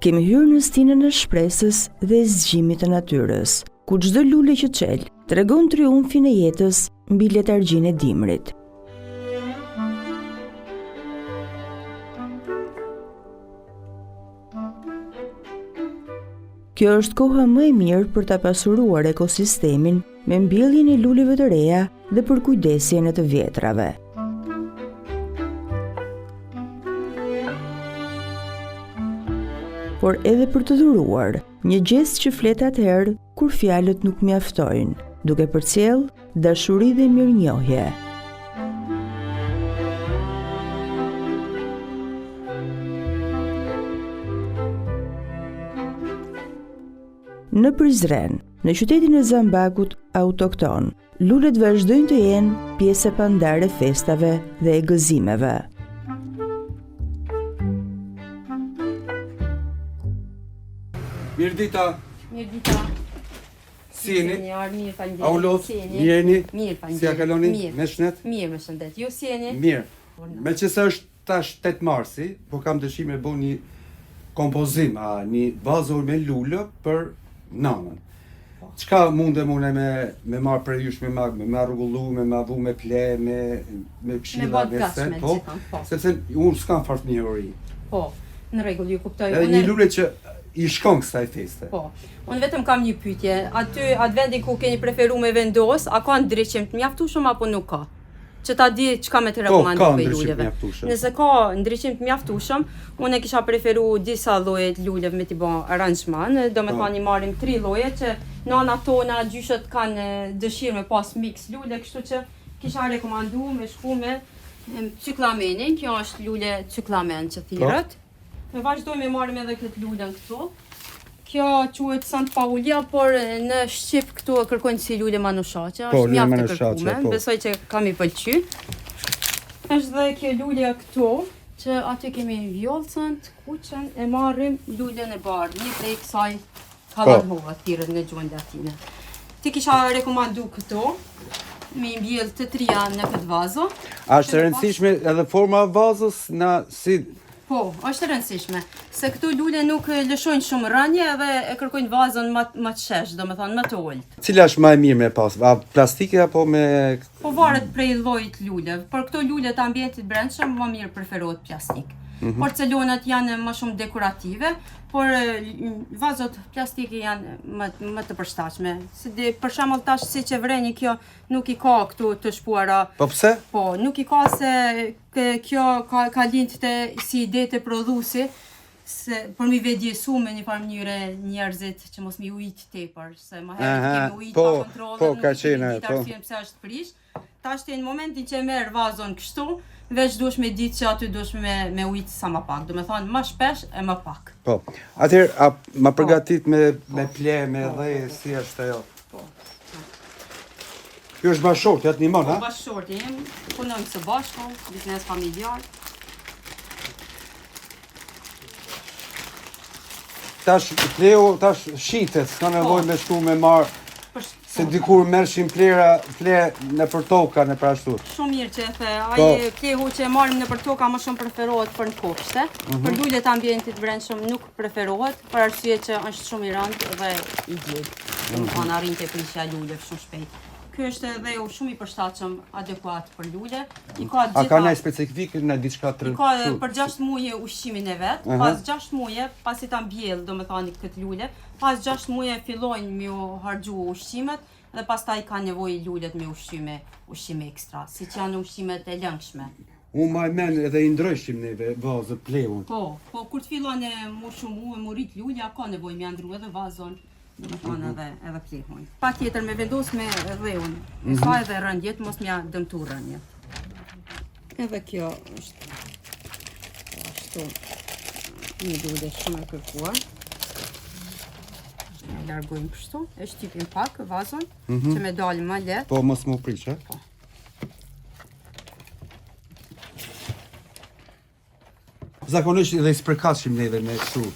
Kemi hyrë në stinën e shpresës dhe zgjimit të natyrës, ku çdo lule që çel tregon triumfin e jetës mbi letargjinë e dimrit. Kjo është koha më e mirë për ta pasuruar ekosistemin me mbjelljen e luleve të reja dhe për kujdesjen e të vjetrave. Por edhe për të dhuruar, një gjest që flet atëherë kur fjalët nuk mjaftojnë, duke përcjell dashuri dhe mirënjohje. Në Prizren, në qytetin e Zambakut autokton, lulet vazhdojnë të jenë pjesë e pandare festave dhe e gëzimeve. Mirdita. Mirdita. Si jeni? Mirë, falënderit. Aulos, mirë jeni? Mirë, falënderit. Si ja kaloni? Mirë. Me shnet? Mirë, me shëndet. Ju si jeni? Mirë. Me që se është tash 8 marsi, po kam dëshirë me bo një kompozim, një vazor me lullë për nanën. Çka mundem une me marrë për jush, me rrugullu, me vu me ple, me këshilla, me sen, po, sepse unë s'kam fart një ori. Po, në rregull, ju kuptoj. Edhe një lulle që i shkon kësaj feste. Po, unë vetëm kam një pyetje. Aty vendi ku keni preferu me vendos, a ka ndryshim të mjaftueshëm apo nuk ka? Që ta di çka me të rekomandoj për luleve. Nëse ka ndryshim të mjaftueshëm, unë kisha preferu disa lloje të luleve me t'i bë aranjman, domethënë i marrim 3 lloje që nana tona gjyshet kanë dëshirë me pas mix lule, kështu që kisha rekomanduar me shku me cyklamenin. Kjo është lule cyklamen që thirrët. Ne vazhdojmë me marrim edhe këtë lulen këtu. Kjo quhet Sant Paulia, por në Shqip këtu e kërkojnë si lule manushaçe, është mjaft e kërkuar, besoj që kam i pëlqy. Është dhe kjo lule këtu, që aty kemi vjollcën, kuqen, e marrim lulen e bardhë, një prej kësaj kallanhova thirrët në gjuhën latine. Ti kisha rekomandu këtu, me mbjell të 3 në këtë vazo. A është e rëndësishme edhe forma e vazës si. Po, është e rëndësishme, se këtu lule nuk lëshojnë shumë rënje dhe e kërkojnë vazën më të shesh, domethënë më të ulët. Cila është më e mirë me pas? A plastike apo me? Po varet prej llojit lule. Për këto lule të ambientit brendshëm më mirë preferohet plastik. Porcelonat janë më shumë dekorative, por vazot plastike janë më të përshtatshme. Për shembull tash siç e vreni kjo nuk i ka këtu të shpuara. Po pse? Po, nuk i ka se kjo ka lindë si ide të prodhuesi, se për mi vedjesu me një farë mënyre njerëzit që mos mi ujt tepër, se më herët kemi ujt pa kontrollë, nuk kemi ditë arsyen pse është prish. Tash në momentin që e merr vazon kështu, veç duhesh me ditë që aty duhesh me ujt sa më pak, do me thonë më shpesh e më pak. Po, atëherë ma përgatit me ple, me dhe, si është ajo? Po. Kjo është bashkëshorti, atë një mon, ha? Po, bashkëshorti jem, punojmë së bashku, biznes familjar. Tash pleu, tash shitet, s'ka nevojë me shku me marë, se dikur merrshin ple në për toka, në për ashtu. Shumë mirë që e the, ai plehu që e marrim në për toka më shumë preferohet për në kopshte. Për lulet ambientit brendshëm nuk preferohet, për arsye që është shumë i rëndë dhe i gjelë. Domethënë arrin të prishja luleve shumë shpejt. Ky është edhe shumë i përshtatshëm, adekuat për lule. A ka ndonjë specifik në diçka të ka për 6 muaj ushqimin e vet, pas 6 muaj pasi ta mbjell, domethënë këtë lule, pas 6 muaj fillojnë me u harxhu ushqimet dhe pastaj ka nevojë lulet me ushqime ekstra, siç janë ushqimet e lëngshme. Unë ma e men edhe i ndrojshim neve vazët pleun. Po, kur të fillon e mu rrit lulja, ka nevojë me ndru edhe vazon. Domethënë edhe plehun. Patjetër me vendos me rreun. Sa edhe rëndjet mos m'ja dëmtu rënjet. Edhe kjo është ashtu një lule shumë e kërkuar. E largojmë kështu, e shtypim pak vazon, që me dalë më lehtë. Po mos më prish, e? Po. Zakonisht edhe i spërkatshim neve me kështu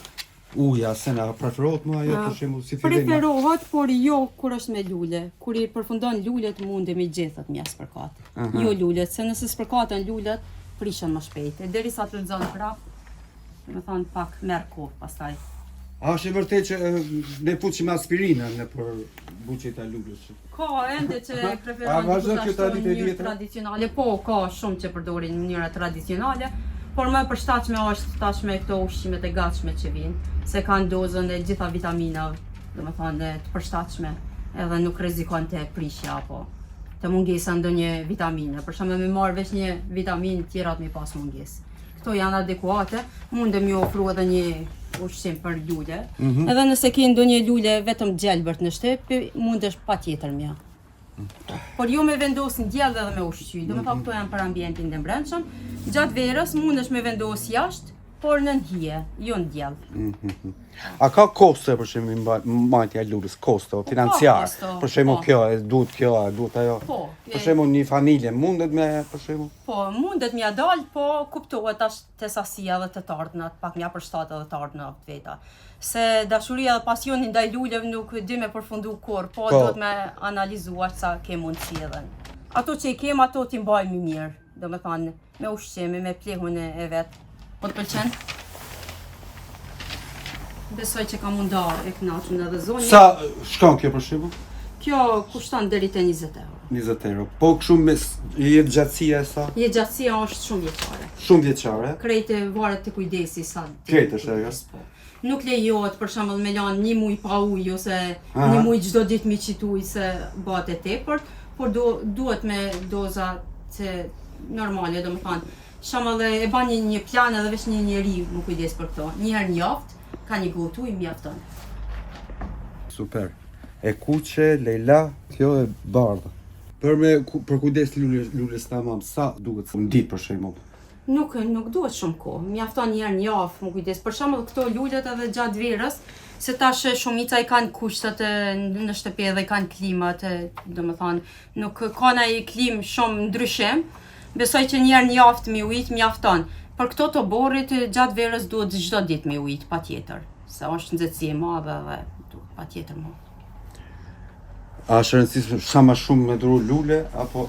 uja, se na preferohet më ajo për shembull si fillim. Preferohet, por jo kur është me lule. Kur i përfundon lulet mundemi gjethat me spërkat. Jo lulet, se nëse spërkaten lulet prishen më shpejt. E derisa të lëzon prap, do të thonë pak merr kohë pastaj A është e vërtet që ne fuqim aspirinën në për buqet e lulës? Ka ende që preferojnë të ashtu në mënyrë tradicionale, po ka shumë që përdorin në mënyra tradicionale, por më përshtatshme është tashme këto ushqimet e gatshme që vinë, se kanë dozën e gjitha vitaminave, domethënë të përshtatshme, edhe nuk rrezikon të prishja apo të mungesa ndonjë vitamine. Për shembull, me marr veç një vitaminë, tjerat me pas mungesë. Këto janë adekuate, mundem ju ofru edhe një ushqim për lule. Edhe nëse ke ndonjë lule vetëm gjelbërt në shtëp, mundesh patjetër mja. Por jo me vendos në djell edhe me ushqy. Domethënë këto janë për ambientin e brendshëm. Gjatë verës mundesh me vendos jashtë, por në hije, jo në djell. A ka koste për shembull mbajtja e lulës, kosto financiar? Për shembull kjo, duhet ajo. Për shembull një familje mundet me për shembull? Po, mundet mja dal, po kuptohet te sasia dhe të ardhnat, pak mja përshtat edhe të ardhnat veta. Se dashuria dhe pasioni ndaj luleve nuk di me përfundu kur, po duhet me analizuar sa ke mundësi edhe. Ato që i kem, ato t'i mbajmë mirë, domethënë me ushqime, me plehun e vet. Po të pëlqen? Besoj që ka munda e kënaqur edhe zonja. Sa shkon kjo për shembull? Kjo kushton deri te 20 euro. 20 euro. Po kështu me jetë gjatësia e sa? Jetë gjatësia është shumë vjeçare. Shumë vjeçare? Krejtë varet te kujdesi sa. Krejtë është ajo. Nuk lejohet për shembull me lanë një muj pa ujë ose një muj çdo ditë me qit ujë se bëhet e tepërt, por duhet me doza të normale, domethënë. Shembull e bën një plan edhe veç një njeri më kujdes për këto. Një herë në javë ka një gotë ujë mjafton. Super. E kuqe, Leila, kjo e bardha. Për kujdes lulës tamam, sa duhet në ditë për shembull? Nuk duhet shumë kohë. Mjafton një herë në javë më kujdes. Për shembull këto lulet edhe gjatë verës, se tash shumica i kanë kushtet në shtëpi dhe kanë klimat, domethënë nuk ka ai klim shumë ndryshim. Besoj që një herë në javë të mi ujit mjafton. Për këto të borrit gjatë verës duhet çdo ditë me ujit patjetër, se është nxehtësi e madhe dhe duhet patjetër më. A është rëndësishme sa më shumë me dru lule apo?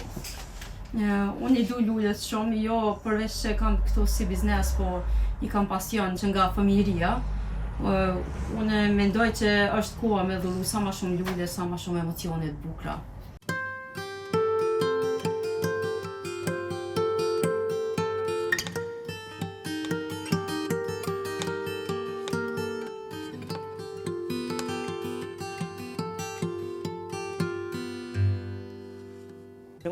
Unë i du lulet shumë, jo përveç që kam këto si biznes, po i kam pasion që nga fëmijëria. Unë mendoj që është koha me dhullu sa më shumë lule, sa më shumë emocione të bukura.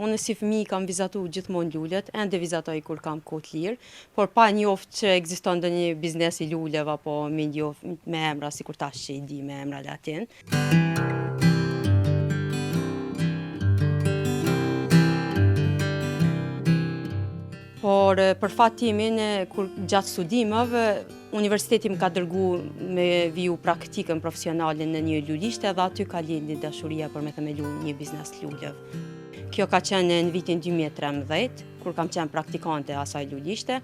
Unë si fëmijë kam vizatu gjithmonë lulet, ende vizatoj kur kam kohë të lirë, por pa njoft që ekziston ndonjë biznes i luleve apo me njoft me emra sikur tash që i di me emra latin. Por për fat timin, kur gjatë studimeve, universiteti më ka dërgu me viju praktikën profesionale në një lulishte dhe aty ka lindi dashuria për me themelu një biznes luleve. Kjo ka qenë në vitin 2013, kur kam qenë praktikante asaj lulishte.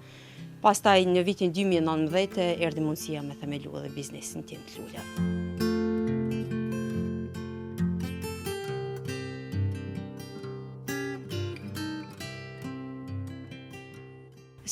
Pastaj në vitin 2019 erdhi mundësia me themelu edhe biznesin tim të luleve.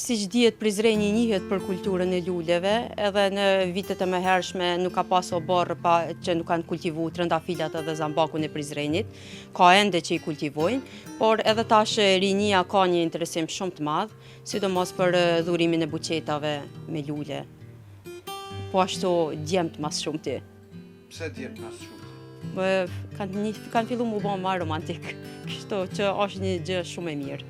Siç dihet, Prizreni njihet për kulturën e luleve, edhe në vitet e mëhershme nuk ka pas oborr që nuk kanë kultivuar trëndafilat edhe zambakun e Prizrenit. Ka ende që i kultivojnë, por edhe tash rinia ka një interesim shumë të madh, sidomos për dhurimin e buqetave me lule. Po ashtu djemt mas shumë ti. Pse djemt mas shumë? Kanë filluar më bë më romantik, kështu që është një gjë shumë e mirë.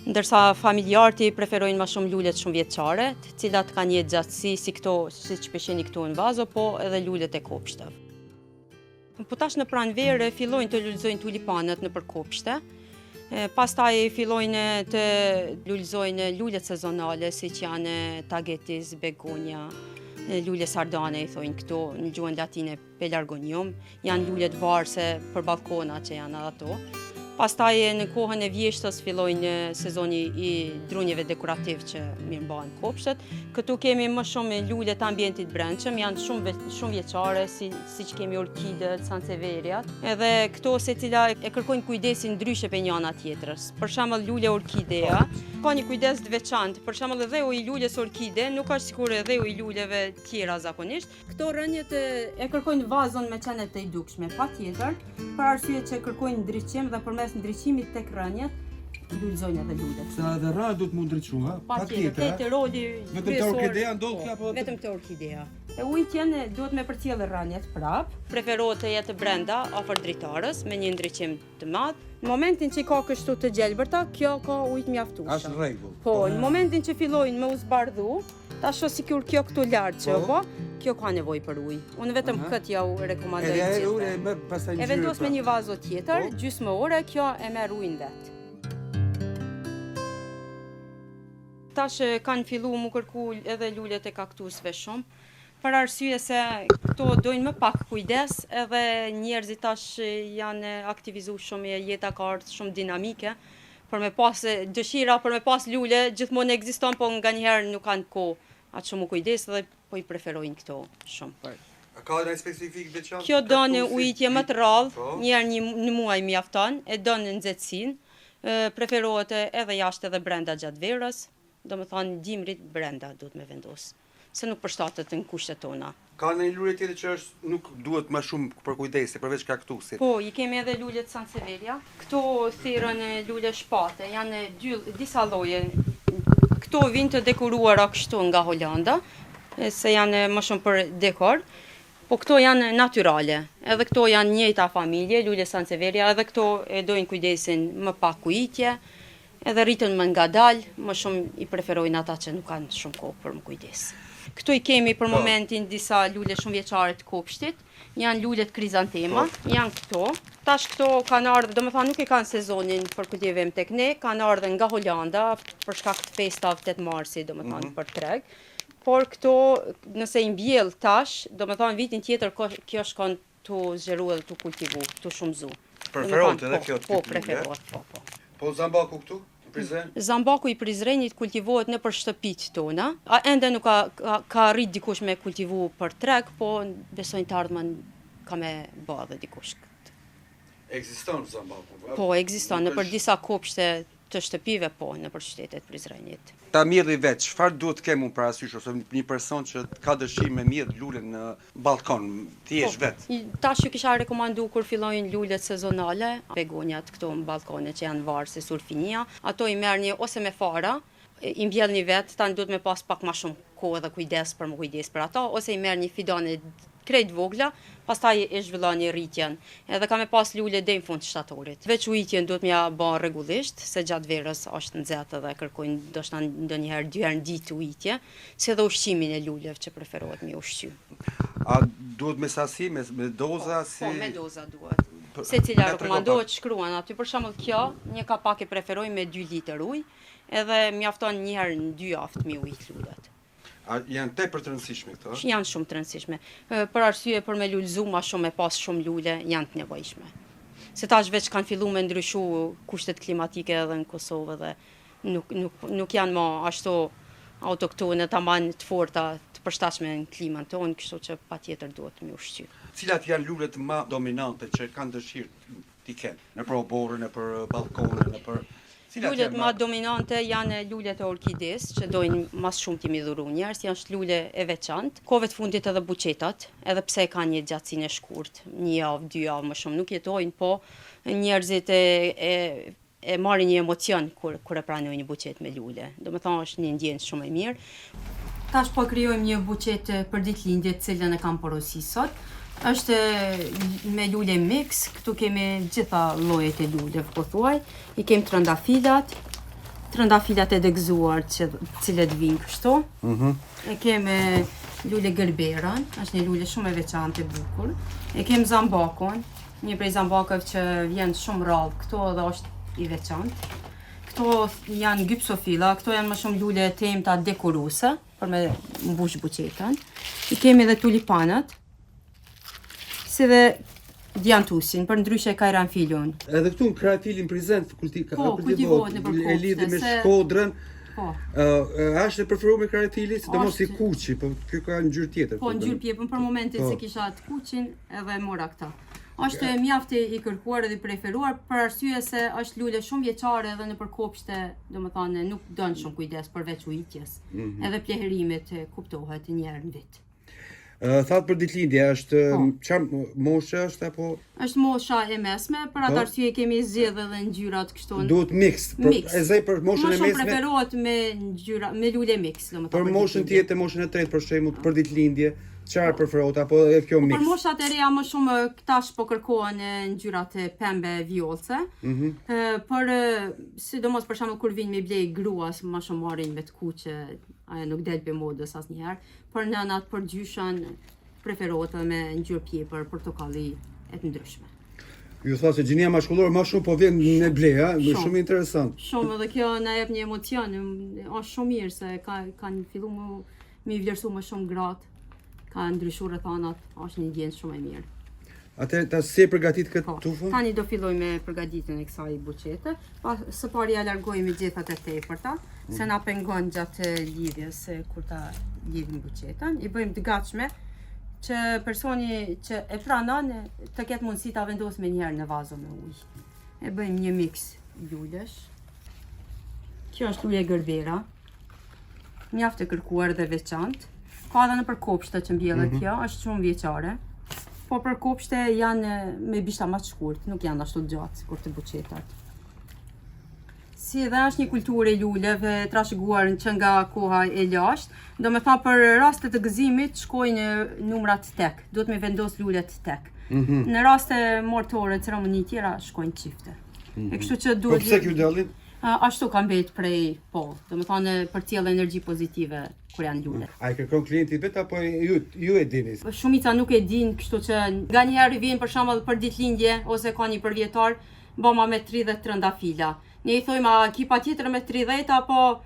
Ndërsa familjarti preferojnë ma shumë lulet shumë vjeçare, të cilat kanë një gjatësi si këto, siç pesheni këtu në vazo, po edhe lulet e kopshteve. Po tash në pranverë fillojnë të lulëzojnë tulipanët në për kopshte, pastaj fillojnë të lulëzojnë lulet sezonale, siç janë tagetis, begonia, lule sardane i thojnë këto, në gjuhën latine pelargonium, janë lulet varse për balkona që janë edhe ato. Pastaj në kohën e vjeshtës fillojnë sezoni i drunjeve dekorativ që mirëmbahen kopshtet. Këtu kemi më shumë lule të ambientit brendshëm, janë shumë vjeçare, siç kemi orkidet, sanseveriat. Edhe këto secila e kërkojnë kujdesin ndryshe pe njëna tjetrës. Për shembull lule orkidea ka një kujdes të veçantë. Për shembull, dheu i lulës orkide nuk është sikur dheu i luleve tjera zakonisht. Këto rënjet e kërkojnë vazon me qenë të i dukshme, patjetër, për arsye që kërkojnë ndriçim dhe përmes ndriçimit tek rënjet lulëzojnë edhe lulet. Sa edhe rënë duhet mu ndriçu, ha? Patjetër, te roli vetëm te orkidea ndodh kjo apo vetëm te orkidea. E ujtjen duhet me përcjellë rënjet prap, preferohet të jetë brenda afër dritarës me një ndriçim të madh. Në momentin që ka kështu të gjelbërta, kjo ka ujë mjaftueshëm. Është rregull. Po, në momentin që fillojnë me u zbardhu, tash sikur kjo këtu lart që po, kjo ka nevojë për ujë. Unë vetëm këtë ja u rekomandoj gjithë. E vendos me një vazo tjetër, gjysmë ore, kjo e merr ujin vet. Tash kanë filluar mu kërku edhe lulet e kaktusëve shumë, për arsye se këto dojnë më pak kujdes, edhe njerëzit tash janë aktivizuar shumë, jeta ka ardhur shumë dinamike, për me pas dëshira për me pas lule, gjithmonë ekziston, po nganjëherë nuk kanë kohë atë shumë kujdes dhe po i preferojnë këto shumë për. A ka ndonjë specifik veçantë? Kjo don ujitje më të rrallë, një herë në muaj mjafton, e don nxehtësinë, preferohet edhe jashtë edhe brenda gjatë verës, domethënë dimrit brenda duhet me vendos, se nuk përshtatet në kushtet tona. Ka në lule tjetër që është nuk duhet më shumë për kujdese, përveç kaktusit? Po, i kemi edhe lulet Sanseveria. Këto thirrën lule shpate, janë disa lloje. Këto vijnë të dekoruara kështu nga Holanda, se janë më shumë për dekor, po këto janë natyrale. Edhe këto janë njëjta familje, lule Sanseveria, edhe këto e dojnë kujdesin më pak ujitje, edhe rritën më ngadalë, më shumë i preferojnë ata që nuk kanë shumë kohë për më kujdes. Këtu i kemi për momentin disa lule shumë vjeçare të kopshtit, janë lulet krizantema, janë këto. Tash këto kanë ardhur, domethënë nuk e kanë sezonin për kultivim tek ne, kanë ardhur nga Holanda për shkak të festave 8 marsi, domethënë për treg. Por këto nëse i mbjell tash, domethënë vitin tjetër kjo shkon tu zgjeru edhe tu kultivu, tu shumëzu. Preferohet edhe kjo tip lule? Po, preferohet, po. Po zambaku këtu? Zambaku i Prizrenit kultivohet në për shtëpit tona. Ende nuk ka arrit dikush me kultivu për treg, po besojnë të ardhmen ka me bë edhe dikush këtë. Ekziston zambaku? Po, ekziston në për disa kopshte të shtëpive, po, në për qytetet Prizrenit. Ta mirë veç, çfarë duhet të kemi unë parasysh ose një person që ka dëshirë me mirë lulen në balkon, ti jesh vetë? Tash ju kisha rekomandu kur fillojnë lulet sezonale, begonjat këto në balkone që janë varë si surfinia, ato i merrni ose me fara, i mbjellni vetë, tani duhet me pas pak ma shumë kohë dhe kujdes për ata, ose i merrni fidane krejt vogla, pastaj e zhvilloni rritjen. Edhe ka me pas lule deri në fund të shtatorit. Veç ujitjen duhet m'ja bën rregullisht, se gjatë verës është nxehtë dhe kërkojnë ndoshta ndonjëherë 2 herë në ditë ujitje, si edhe ushqimin e luleve që preferohet me ushqy. A duhet me sasi, me doza si? Po, me doza duhet. Secila rekomandohet shkruan aty, për shembull kjo, një kapak e preferoj me 2 litër ujë, edhe mjafton një herë në 2 javë me ujit lulet. A janë tepër të rëndësishme këto? Janë shumë të rëndësishme. Për arsye për me lulëzu ma shumë e pas shumë lule janë të nevojshme. Se tash veç kanë filluar me ndryshu kushtet klimatike edhe në Kosovë dhe nuk janë më ashtu autoktone tamam të forta të përshtatshme në klimën tonë, kështu që patjetër duhet me ushqy. Cilat janë lulet më dominante që kanë dëshirë t'i kenë në për oborën, në për balkonin, në për Lulet më dominante janë lulet e orkides, që dojnë mas shumë t'i midhuru njerëz, janë lule e veçantë. Kohëve të fundit edhe buqetat, edhe pse kanë një gjatësinë e shkurtë, 1 javë, 2 javë më shumë nuk jetojnë, po njerëzit e marrin një emocion kur e pranojnë një buqet me lule. Domethënë është një ndjenjë shumë e mirë. Tash po krijojmë një buqet për ditëlindje, të cilën e kam porosisë sot. Është me lule mix, këtu kemi gjitha llojet e luleve, po thuaj. I kemi trëndafilat e degëzuar që cilët vinë kështu. E kemi lule gërberën, është një lule shumë e veçantë e bukur. E kemi zambakun, një prej zambakëve që vjen shumë rrallë këtu dhe është i veçantë. Këto janë gypsofila, këto janë më shumë lule temta dekoruese për me mbush buqetën. I kemi edhe tulipanët, si dhe diantusin, për ndryshe kajranfilun. Edhe këtu në kratilin prezent kultivohet në përkopshte. E lidhi me shkodrën. Po. Është e preferuar me kratilin, sidomos si kuqi, po kjo ka ngjyrë tjetër. Po, ngjyrë pjepën për momentin se kisha të kuqin edhe mora këta. Është mjaft i kërkuar edhe i preferuar për arsye se është lule shumë vjeçare edhe nëpër kopshte, domethënë nuk don shumë kujdes përveç ujitjes. Edhe pleherimit kuptohet një herë në vit. Thatë për ditëlindje, është çfarë moshe është apo? Është mosha e mesme, për atë arsye kemi zgjedhë edhe ngjyrat kështu. Duhet mix. E zej për moshën e mesme. Më shumë preferohet me ngjyra, me lule mix, domethënë. Për moshën tjetër, moshën e tretë për shembull, për ditëlindje, çfarë preferohet apo edhe kjo mix? Për moshat e reja më shumë tash po kërkohen ngjyrat e pembe vjollce. Por sidomos për shembull kur vinë me blej gruas, më shumë marrin me të kuqe, ajo nuk del për modës asnjëherë. Për nënat, për gjyshan preferohet edhe me ngjyrë pjepër, portokalli e të ndryshme. Ju tha se gjinia mashkullore më shumë po vjen në blej, ha, shumë interesant. Shumë, edhe kjo na jep një emocion, është shumë mirë se kanë filluar me vlerësu më shumë gratë. Ka ndryshuar rrethanat, është një ndjenjë shumë e mirë. Atëherë ta si përgatit këtë tufën? Tani do filloj me përgatitjen e kësaj buqete. Së pari ja largojmë gjethat e tepërta, se na pengon gjatë lidhjes kur ta lidhim buqetën. I bëjmë të gatshme që personi që e pranon të ketë mundësi ta vendosë me njëherë në vazo me ujë. E bëjmë një mix lulesh. Kjo është lule gërbera. Mjaft e kërkuar dhe veçantë. Ka edhe nëpër kopshte që mbjellet kjo, është shumë vjeçare. Po për kopshte janë me bishta më të shkurt, nuk janë ashtu gjatë sikur të buqetat. Si edhe është një kulturë e luleve trashëguar që nga koha e lashtë, domethënë për raste të gëzimit shkojnë numrat tek, duhet me vendos lulet tek. Në raste martore, ceremoni tjera shkojnë çifte. E kështu që duhet. Po pse ky dallim? Ashtu ka mbet prej, domethënë përcjell energji pozitive kur janë lule. A i kërkon klienti vet apo ju e dini? Shumica nuk e din, kështu që nganjëherë vjen për shembull për ditëlindje ose ka një përvjetar, bëma me 30 trëndafila. Ne i thojmë a ki patjetër me 30 apo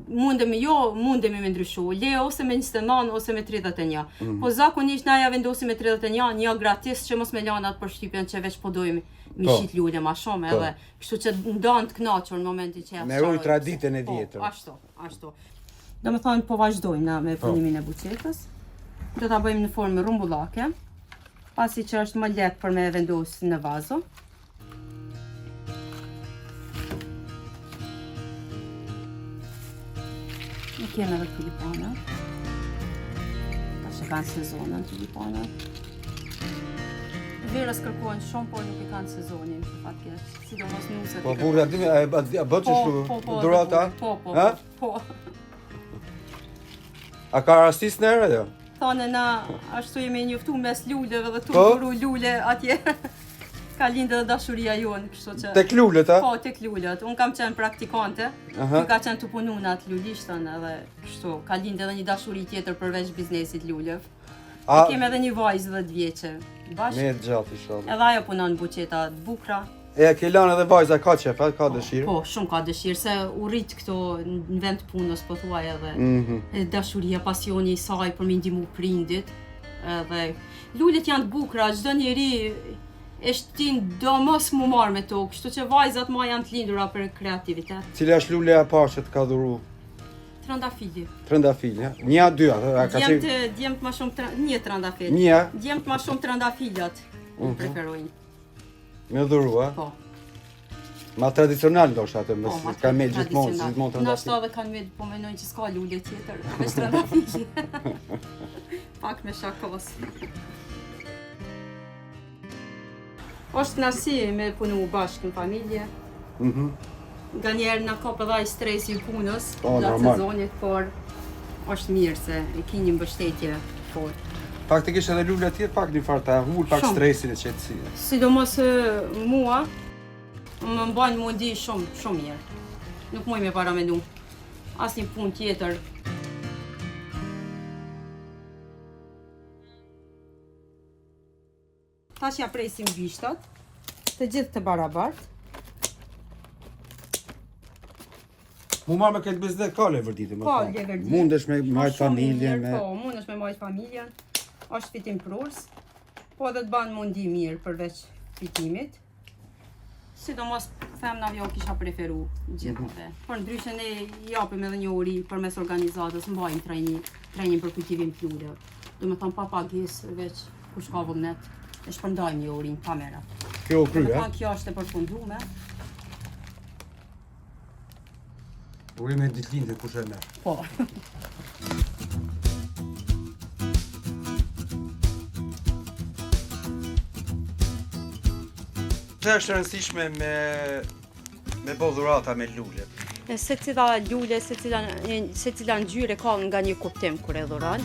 mundemi me ndryshu, le ose me 29 ose me 31. Po zakonisht na ja vendosim me 31, një gratis që mos me lanat për shtypjen që veç po dojmë mi shit lule ma shumë edhe, kështu që ndan të kënaqur në momentin që ja me ruaj traditën e vjetër. Ashtu. Domethënë po vazhdojmë me punimin e buqetës. Do ta bëjmë në formë rumbullake, pasi që është më lehtë për me vendos në vazo. Ne kemi edhe tulipana. Tash kanë sezonën tulipanat. Verës kërkohen shumë, por nuk e kanë sezonin, fatkeq. Sidomos nuset. Po burra dimi a bë çështu durata? Po. A ka rastis në herë jo? Thonë na ashtu jemi njoftu mes luleve dhe turpuru lule atje. Ka lindë edhe dashuria jonë, kështu që. Tek lulet, a? Po, tek lulet. Unë kam qenë praktikante. Ky ka qenë të punu në atë lulishtën edhe kështu. Ka lindë edhe një dashuri tjetër përveç biznesit lulev. Kemi edhe një vajzë 10 vjeçe bashkë. Me gjatë inshallah. Edhe ajo punon buqeta të bukura. E ke lënë edhe vajza ka qef, ka dëshirë? Po, shumë ka dëshirë, se u rrit këto në vend punës, po thuaj edhe dashuria, pasioni i saj për me ndihmu prindit. Edhe lulet janë të bukura, çdo njeri e shtin do mos mu marrë me to, kështu që vajzat ma janë të lindura për kreativitet. Cila është luleja e parë që të ka dhuru? Trëndafili. Trëndafili, ja? Një a dy atë? Djemt ma shumë, një trëndafil. Një? Djemt ma shumë trëndafilat preferojnë. Me dhuru, a? Po. Ma tradicional ndoshta atë, kanë me gjithmonë trëndafil. Ndoshta edhe kanë me, po mendojnë që s'ka lule tjetër, veç trëndafili. Pak me shakos. Është kënaqësi me punu bashkë në familje. Nganjëherë na kap edhe ai stresi i punës gjatë sezonit, por është mirë se e ke një mbështetje fort. Faktikisht edhe lula tjetër pak një farë ta hul pak stresin e qetësisë. Sidomos mua më mbajnë mundi shumë mirë. Nuk muj me paramendu asnjë punë tjetër. Tash ja presim bishtat, të gjithë të barabartë. Mu marrë me këtë biznes ka levërditë, më thonë. Ka levërditë. Mundesh me marrë familjen. Po, mundesh me marrë familjen. Është fitim prurs, po edhe të banë mundi mirë përveç fitimit. Sidomos femna jo kisha preferu gjithmonë. Por ndryshe ne japim edhe një uri përmes organizatës, mbajmë trajnim për kultivim të luleve. Domethënë pa pagesë veç kush ka vullnet E shpërndajmë jo urin kamera. Kjo u krye, Kjo është e përfundume. Urime ditëlindje kush e merr. Po. Çfarë është e rëndësishme me bo dhurata me lule? Se cila lule, se cila ngjyrë ka nga një kuptim kur e dhuron.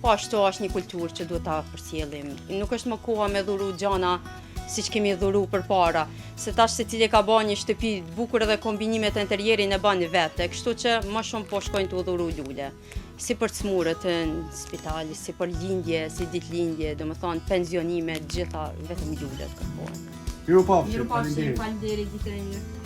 Po ashtu është një kulturë që duhet ta përsjellim. Nuk është më koha me dhuru gjana siç kemi dhuru përpara, se tash secili ka bën një shtëpi të bukur dhe kombinimet e interierin e bën vetë, kështu që më shumë po shkojnë të dhuru lule. Si për çmurët në spital, si për lindje, si ditëlindje, domethënë pensionime, gjitha vetëm lulet kërkohen. Mirupafshim, faleminderit. Faleminderit, ditë e mirë.